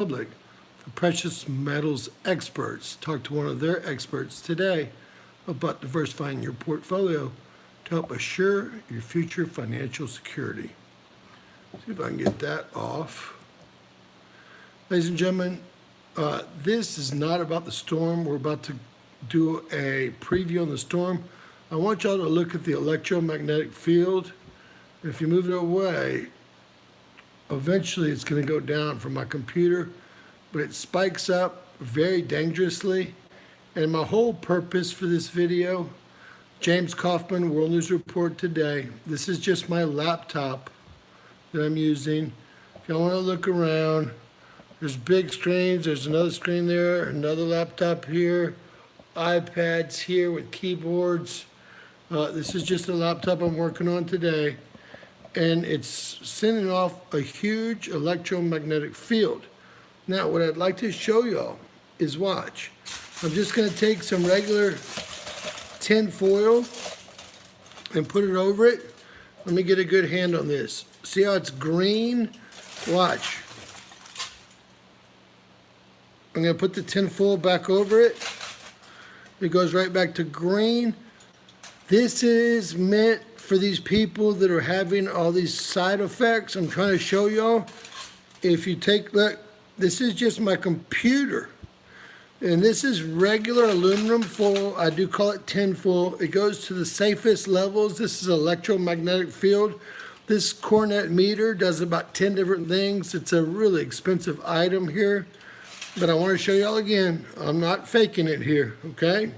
Public, the precious metals experts. Talk to one of their experts today about diversifying your portfolio to help assure your future financial security. See if I can get that off. Ladies and gentlemen, this is not about the storm. We're about to do a preview on the storm. I want y'all to look at the electromagnetic field. If you move it away, eventually it's going to go down from my computer, but it spikes up very dangerously. And my whole purpose for this video, James Kaufman, World News Report today. This is just my laptop that I'm using. If y'all want to look around, there's big screens. There's another screen there, another laptop here, iPads here with keyboards. This is just a laptop I'm working on today. And it's sending off a huge electromagnetic field. Now, what I'd like to show y'all is watch. I'm just going to take some regular tin foil and put it over it. Let me get a good hand on this. See how it's green? Watch. I'm going to put the tin foil back over it. It goes right back to green. This is meant for these people that are having all these side effects. I'm trying to show y'all. If you take, look, this is just my computer. And this is regular aluminum foil. I do call it tin foil. It goes to the safest levels. This is electromagnetic field. This Cornet meter does about 10 different things. It's a really expensive item here. But I want to show y'all again. I'm not faking it here, okay?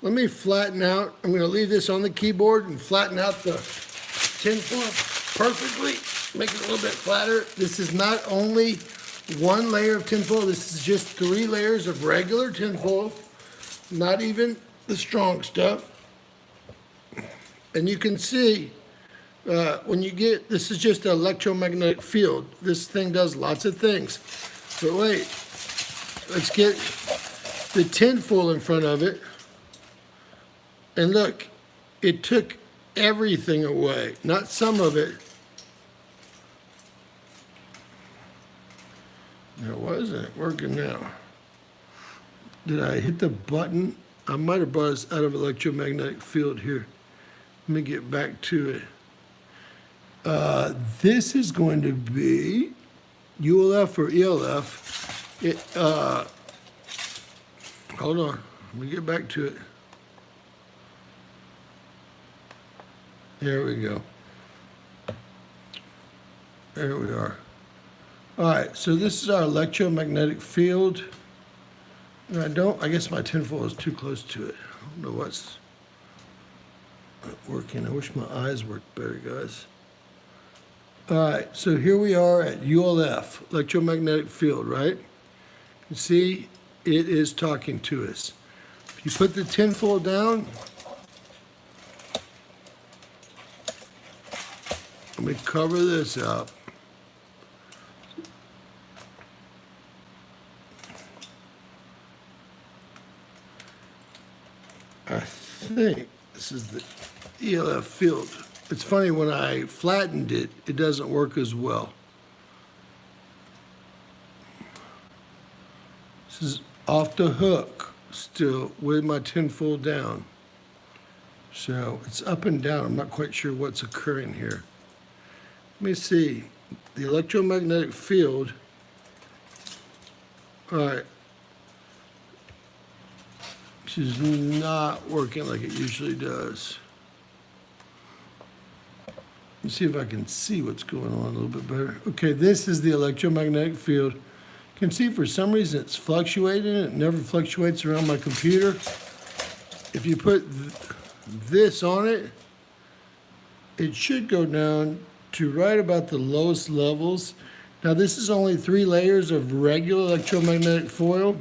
Let me flatten out. I'm going to leave this on the keyboard and flatten out the tin foil perfectly. Make it a little bit flatter. This is not only one layer of tin foil. This is just 3 layers of regular tin foil. Not even the strong stuff. And you can see when you get, this is just an electromagnetic field. This thing does lots of things. But wait, let's get the tin foil in front of it. And look, it took everything away, not some of it. Now, why isn't it working now? Did I hit the button? I might have brought us out of electromagnetic field here. Let me get back to it. This is going to be ULF or ELF. Hold on, let me get back to it. There we go. There we are. All right, so this is our electromagnetic field. And I guess my tinfoil is too close to it. I don't know what's not working. I wish my eyes worked better, guys. All right, so here we are at ULF, electromagnetic field, right? You see, it is talking to us. If you put the tinfoil down, let me cover this up. I think this is the ELF field. It's funny, when I flattened it, it doesn't work as well. This is off the hook still with my tinfoil down. So it's up and down. I'm not quite sure what's occurring here. Let me see, the electromagnetic field. All right, this is not working like it usually does. Let me see if I can see what's going on a little bit better. Okay, this is the electromagnetic field. You can see for some reason it's fluctuating. It never fluctuates around my computer. If you put this on it, it should go down to right about the lowest levels. Now, this is only 3 layers of regular electromagnetic foil.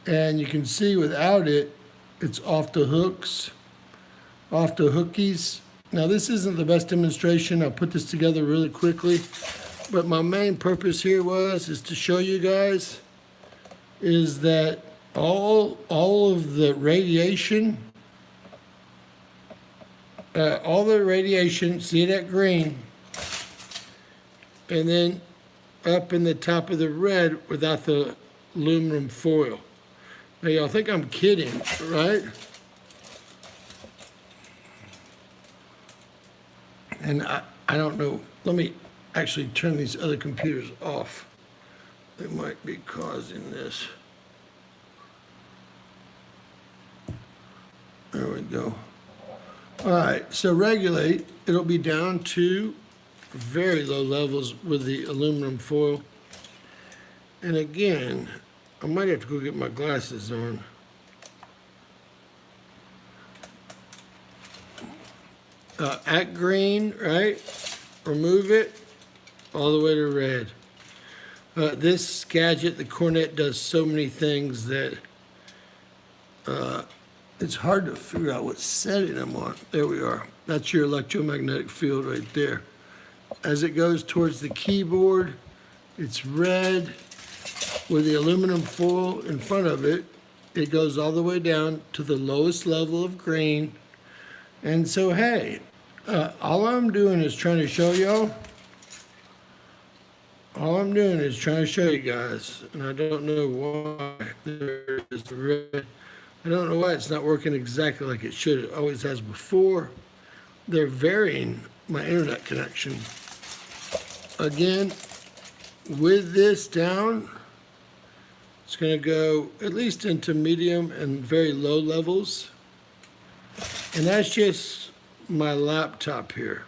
And you can see without it, it's off the hooks, off the hookies. Now, this isn't the best demonstration. I'll put this together really quickly. But my main purpose here is to show you guys is that all of the radiation, see that green, and then up in the top of the red without the aluminum foil. Now y'all think I'm kidding, right? And I don't know, let me actually turn these other computers off. They might be causing this. There we go. All right, so regulate, it'll be down to very low levels with the aluminum foil. And again, I might have to go get my glasses on. At green, right? Remove it all the way to red. This gadget, the Cornet, does so many things that it's hard to figure out what setting I'm on. There we are. That's your electromagnetic field right there. As it goes towards the keyboard, it's red with the aluminum foil in front of it. It goes all the way down to the lowest level of green. And so, hey, all I'm doing is trying to show y'all. All I'm doing is trying to show you guys, and I don't know why there is the red. I don't know why it's not working exactly like it should. It always has before. They're varying my internet connection. Again, with this down, it's going to go at least into medium and very low levels. And that's just my laptop here,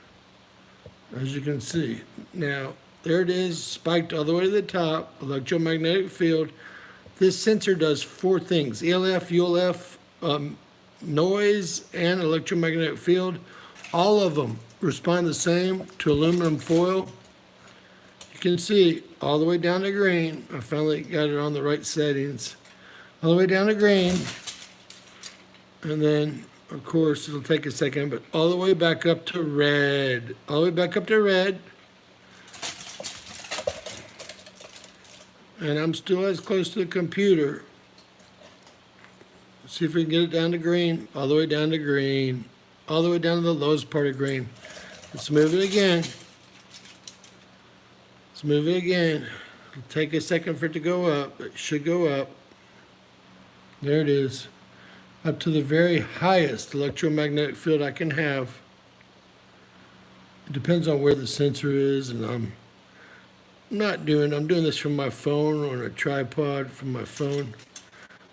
as you can see. Now, there it is, spiked all the way to the top, electromagnetic field. This sensor does four things: ELF, ULF, noise, and electromagnetic field. All of them respond the same to aluminum foil. You can see all the way down to green. I finally got it on the right settings. All the way down to green. And then, of course, it'll take a second, but all the way back up to red. All the way back up to red. And I'm still as close to the computer. Let's see if we can get it down to green. All the way down to green. All the way down to the lowest part of green. Let's move it again. Let's move it again. It'll take a second for it to go up. It should go up. There it is. Up to the very highest electromagnetic field I can have. It depends on where the sensor is, and I'm doing this from my phone on a tripod from my phone.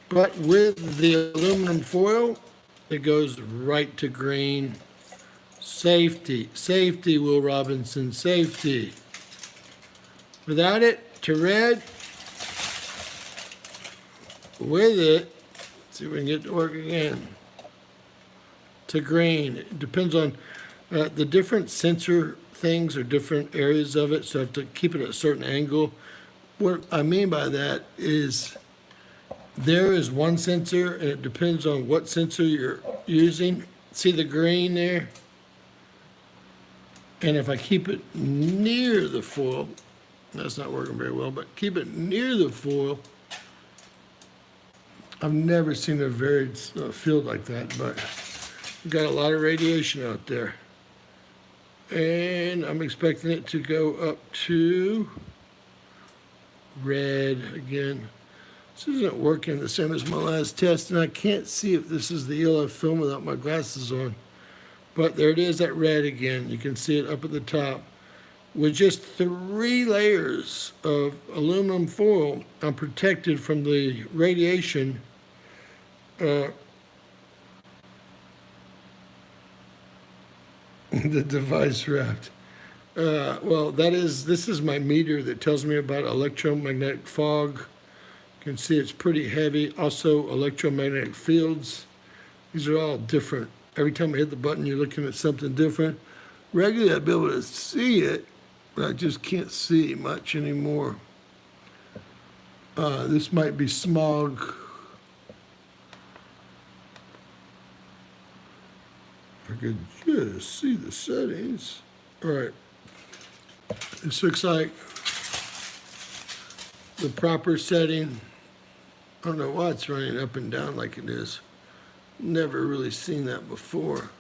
But with the aluminum foil, it goes right to green. Safety, safety, Will Robinson, safety. Without it, to red. With it, let's see if we can get it to work again. To green. It depends on the different sensor things or different areas of it, so I have to keep it at a certain angle. What I mean by that is there is one sensor, and it depends on what sensor you're using. See the green there? And if I keep it near the foil, that's not working very well, but keep it near the foil. I've never seen a varied field like that, but we've got a lot of radiation out there. And I'm expecting it to go up to red again. This isn't working the same as my last test, and I can't see if this is the ELF film without my glasses on. But there it is at red again. You can see it up at the top. With just 3 layers of aluminum foil, I'm protected from the radiation. The device wrapped. Well, this is my meter that tells me about electromagnetic fog. You can see it's pretty heavy. Also, electromagnetic fields. These are all different. Every time I hit the button, you're looking at something different. Regularly, I'd be able to see it, but I just can't see much anymore. This might be smog. I could just see the settings. All right. This looks like the proper setting. I don't know why it's running up and down like it is. Never really seen that before.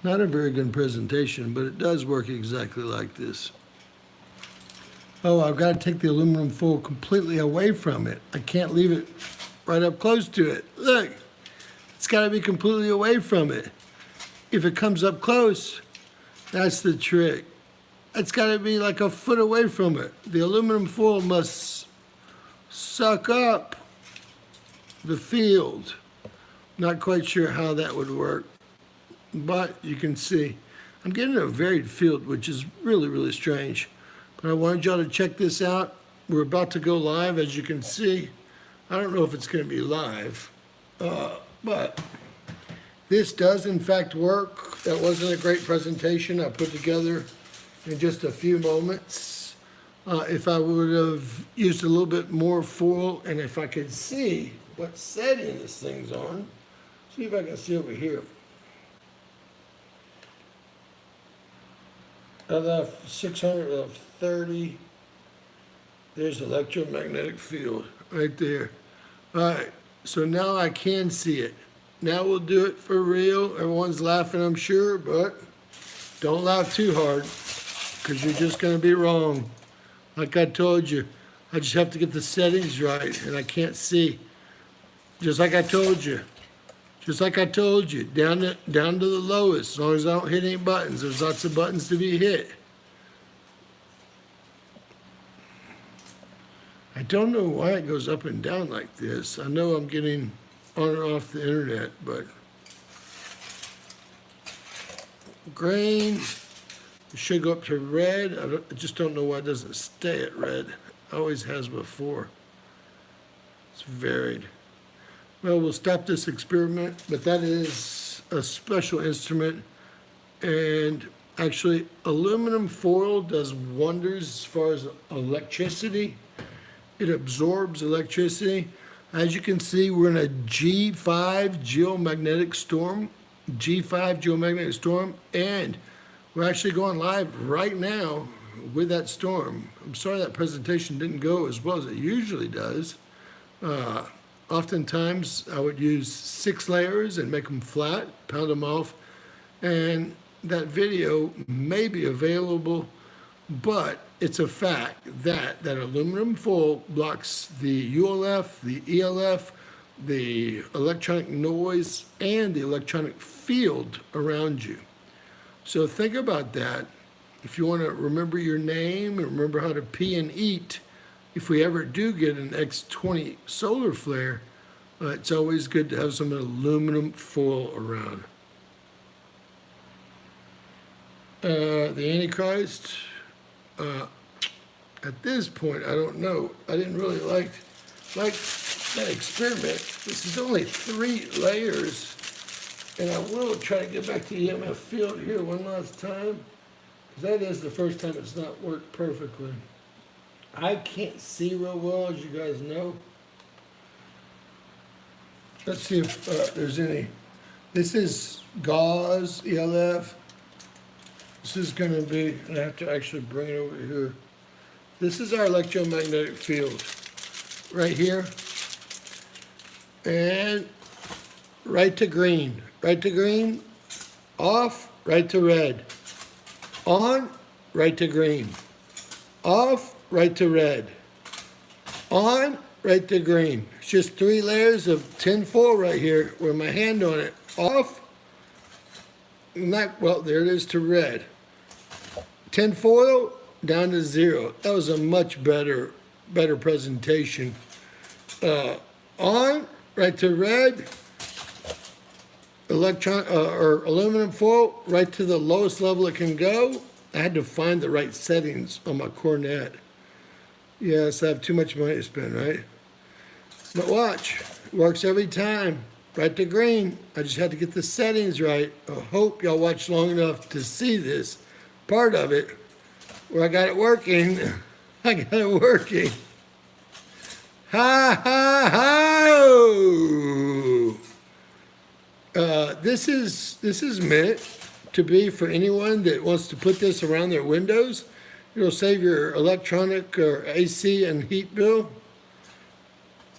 Not a very good presentation, but it does work exactly like this. Oh, I've got to take the aluminum foil completely away from it. I can't leave it right up close to it. Look, it's got to be completely away from it. If it comes up close, that's the trick. It's got to be like a foot away from it. The aluminum foil must suck up the field. Not quite sure how that would work, but you can see I'm getting a varied field, which is really, really strange. But I wanted y'all to check this out. We're about to go live, as you can see. I don't know if it's going to be live, but this does in fact work. That wasn't a great presentation I put together in just a few moments. If I would have used a little bit more foil, and if I could see what setting this thing's on, see if I can see over here. Out of 630, there's electromagnetic field right there. All right, so now I can see it. Now we'll do it for real. Everyone's laughing, I'm sure, but don't laugh too hard because you're just going to be wrong. Like I told you, I just have to get the settings right, and I can't see. Just like I told you. Just like I told you, down to the lowest, as long as I don't hit any buttons. There's lots of buttons to be hit. I don't know why it goes up and down like this. I know I'm getting on and off the internet, but green, it should go up to red. I just don't know why it doesn't stay at red. It always has before. It's varied. Well, we'll stop this experiment, but that is a special instrument, and actually aluminum foil does wonders as far as electricity. It absorbs electricity. As you can see, we're in a G5 geomagnetic storm, and we're actually going live right now with that storm. I'm sorry that presentation didn't go as well as it usually does. Oftentimes, I would use 6 layers and make them flat, pound them off, and that video may be available, but it's a fact that aluminum foil blocks the ULF, the ELF, the electronic noise, and the electronic field around you. So think about that. If you want to remember your name and remember how to pee and eat, if we ever do get an X20 solar flare, it's always good to have some aluminum foil around. The Antichrist, at this point, I don't know. I didn't really like that experiment. This is only 3 layers, and I will try to get back to the EMF field here one last time, because that is the first time it's not worked perfectly. I can't see real well, as you guys know. Let's see if there's any. This is gauze, ELF. This is going to be, I have to actually bring it over here. This is our electromagnetic field right here. And right to green. Right to green, off, right to red. On, right to green. Off, right to red. On, right to green. It's just 3 layers of tin foil right here with my hand on it. Off, well, there it is to red. Tin foil down to 0. That was a much better presentation. On, right to red. Or aluminum foil right to the lowest level it can go. I had to find the right settings on my cornet. Yes, I have too much money to spend, right? But watch, it works every time. Right to green. I just had to get the settings right. I hope y'all watched long enough to see this part of it where I got it working. I got it working. Ha ha ha! This is meant to be for anyone that wants to put this around their windows. It'll save your electronic or AC and heat bill.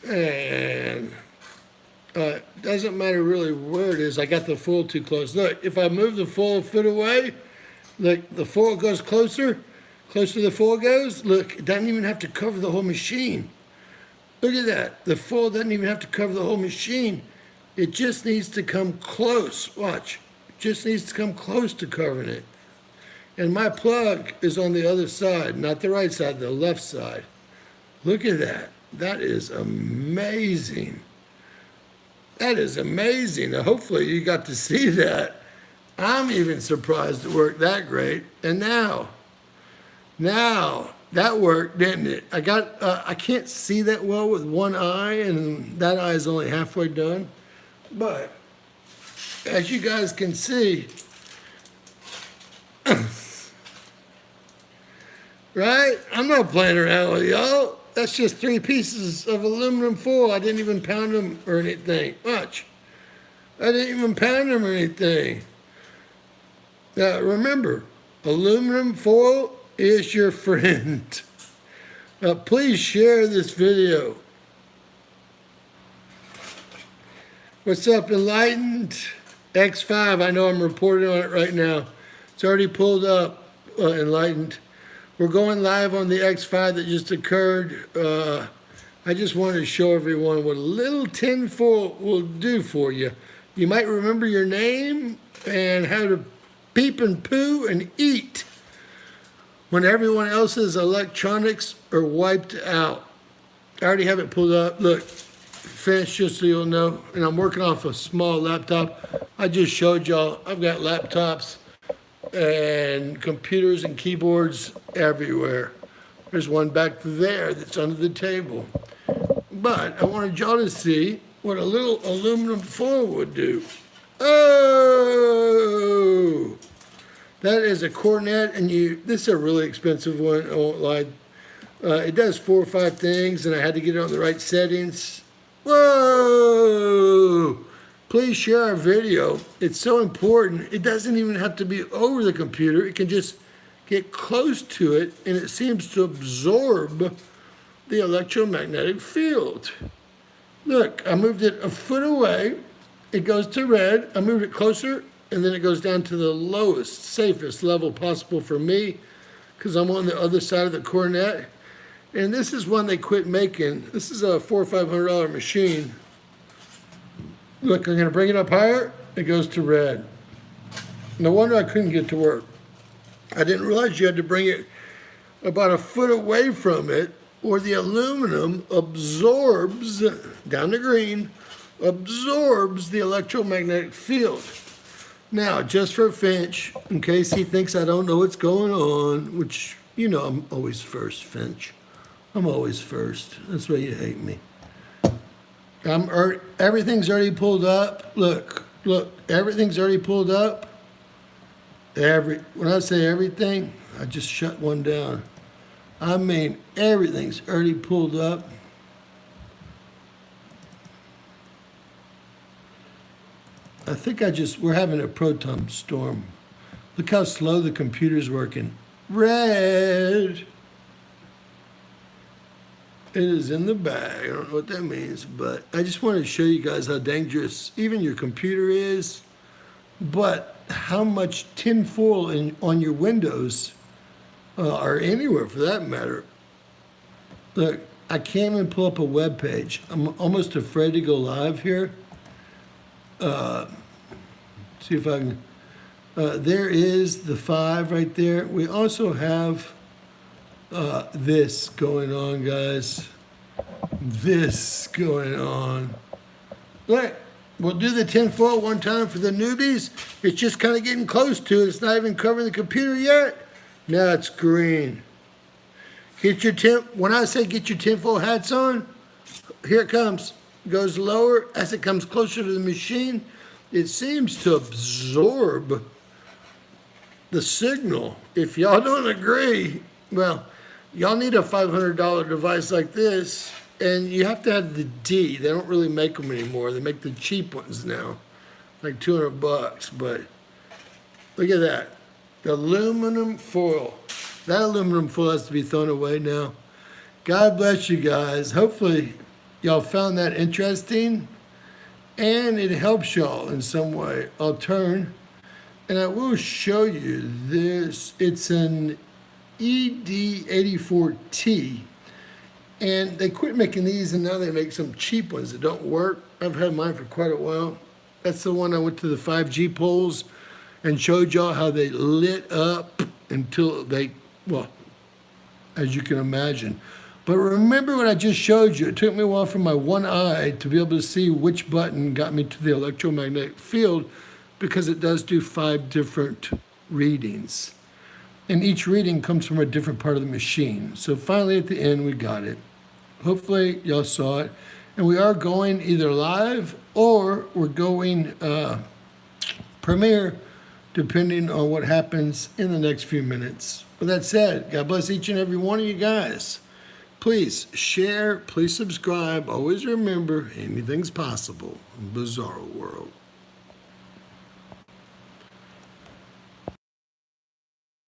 And Doesn't matter really where it is. I got the foil too close. Look, if I move the foil a foot away, look, the foil goes closer the foil goes. Look, it doesn't even have to cover the whole machine. Look at that. The foil doesn't even have to cover the whole machine. It just needs to come close. Watch. It just needs to come close to covering it. And my plug is on the other side, not the right side, the left side. Look at that. That is amazing. That is amazing. Now, hopefully you got to see that. I'm even surprised it worked that great. And now, that worked, didn't it? I can't see that well with one eye, and that eye is only halfway done. But as you guys can see, right? I'm not playing around with y'all. That's just 3 pieces of aluminum foil. I didn't even pound them or anything. Watch. I didn't even pound them or anything. Now, remember, aluminum foil is your friend. Please share this video. What's up, Enlightened? X5, I know I'm reporting on it right now. It's already pulled up, Enlightened. We're going live on the X5 that just occurred. I just wanted to show everyone what a little tin foil will do for you. You might remember your name and how to peep and poo and eat when everyone else's electronics are wiped out. I already have it pulled up. Look, finished, just so you'll know. And I'm working off a small laptop. I just showed y'all I've got laptops and computers and keyboards everywhere. There's one back there that's under the table. But I wanted y'all to see what a little aluminum foil would do. Oh! That is a cornet, and this is a really expensive one, I won't lie. It does 4 or 5 things, and I had to get it on the right settings. Whoa! Please share our video. It's so important. It doesn't even have to be over the computer. It can just get close to it, and it seems to absorb the electromagnetic field. Look, I moved it a foot away. It goes to red. I moved it closer, and then it goes down to the lowest, safest level possible for me, because I'm on the other side of the cornet. And this is one they quit making. This is a $400 or $500 machine. Look, I'm going to bring it up higher. It goes to red. No wonder I couldn't get to work. I didn't realize you had to bring it about a foot away from it, or the aluminum absorbs, down to green, absorbs the electromagnetic field. Now, just for Finch, in case he thinks I don't know what's going on, which, you know, I'm always first, Finch. I'm always first. That's why you hate me. Everything's already pulled up. Look, everything's already pulled up. When I say everything, I just shut one down. I mean, everything's already pulled up. I think we're having a proton storm. Look how slow the computer's working. Red. It is in the bag. I don't know what that means, but I just wanted to show you guys how dangerous even your computer is, but how much tin foil on your windows, or anywhere for that matter. Look, I can't even pull up a web page. I'm almost afraid to go live here. See if I can. There is the 5 right there. We also have this going on, guys. This going on. Look, we'll do the tin foil one time for the newbies. It's just kind of getting close to it. It's not even covering the computer yet. Now it's green. When I say get your tinfoil hats on, here it comes. It goes lower as it comes closer to the machine. It seems to absorb the signal. If y'all don't agree, well, y'all need a $500 device like this, and you have to have the D. They don't really make them anymore. They make the cheap ones now, like $200. But look at that, the aluminum foil. That aluminum foil has to be thrown away now. God bless you guys. Hopefully y'all found that interesting. and it helps y'all in some way. I'll turn and I will show you this. It's an ED84T, and they quit making these and now they make some cheap ones that don't work. I've had mine for quite a while. That's the one I went to the 5G poles and showed y'all how they lit up until they, well, as you can imagine. But remember what I just showed you. It took me a while for my one eye to be able to see which button got me to the electromagnetic field, because it does do 5 different readings. And each reading comes from a different part of the machine. So finally at the end, we got it. Hopefully y'all saw it. And we are going either live or we're going premiere, depending on what happens in the next few minutes. With that said, God bless each and every one of you guys. Please share, please subscribe. Always remember, anything's possible in Bizarro World.